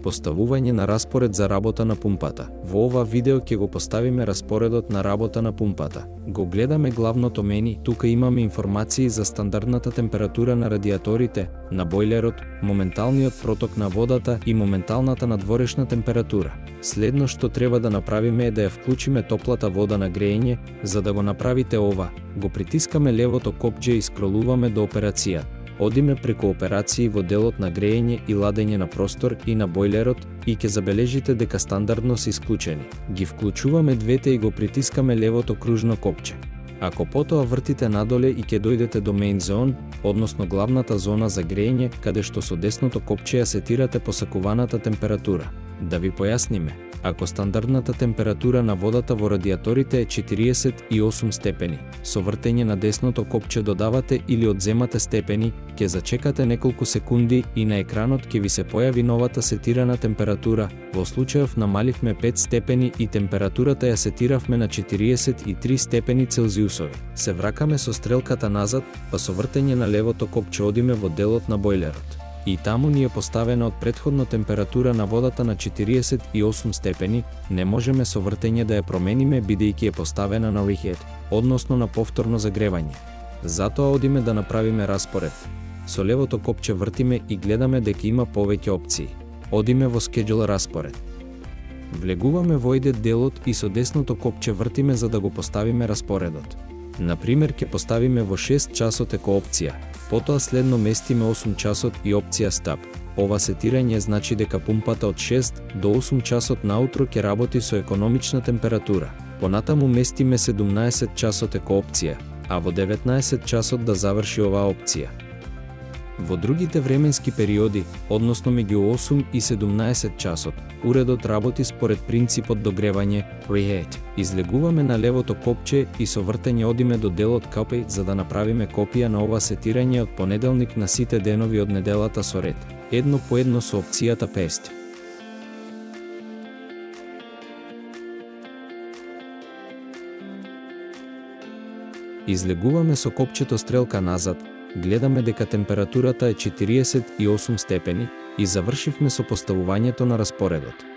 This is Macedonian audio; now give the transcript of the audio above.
Поставување на распоред за работа на пумпата. Во ова видео ќе го поставиме распоредот на работа на пумпата. Го гледаме главното мени, тука имаме информации за стандардната температура на радиаторите, на бойлерот, моменталниот проток на водата и моменталната надворешна температура. Следно што треба да направиме е да ја вклучиме топлата вода на грејење. За да го направите ова, го притискаме левото копче и скролуваме до операција. Одиме преку операции во делот на грејење и ладење на простор и на бойлерот и ќе забележите дека стандардно се исклучени. Ги вклучуваме двете и го притискаме левото кружно копче. Ако потоа вртите надоле и ќе дојдете до Main Zone, односно главната зона за грејење, каде што со десното копче ја сетирате посакуваната температура. Да ви појасниме, ако стандардната температура на водата во радиаторите е 48 степени, со вртење на десното копче додавате или одземате степени, ќе зачекате неколку секунди и на екранот ќе ви се појави новата сетирана температура. Во случајов намаливме 5 степени и температурата ја сетиравме на 43 степени Целзиусови. Се вракаме со стрелката назад, па со вртење на левото копче одиме во делот на бойлерот. И таму ни е поставена од претходно температура на водата на 48 степени, не можеме со вртење да ја промениме бидејќи е поставена на reheat, односно на повторно загревање. Затоа одиме да направиме распоред. Со левото копче вртиме и гледаме дека има повеќе опции. Одиме во Schedule распоред. Влегуваме во еден делот и со десното копче вртиме за да го поставиме распоредот. Например, ќе поставиме во 6 часот еко опција, потоа следно местиме 8 часот и опција Stop. Ова сетирање значи дека пумпата од 6 до 8 часот наутро ќе работи со економична температура. Понатаму местиме 17 часот еко опција, а во 19 часот да заврши оваа опција. Во другите временски периоди, односно меѓу 8 и 17 часот, уредот работи според принципот догревање reheat. Излегуваме на левото копче и со вртење одиме до делот Copy за да направиме копија на ова сетирање од понеделник на сите денови од неделата со ред, едно по едно со опцијата Paste. Излегуваме со копчето стрелка назад, гледаме дека температурата е 48 степени и завршивме со поставувањето на распоредот.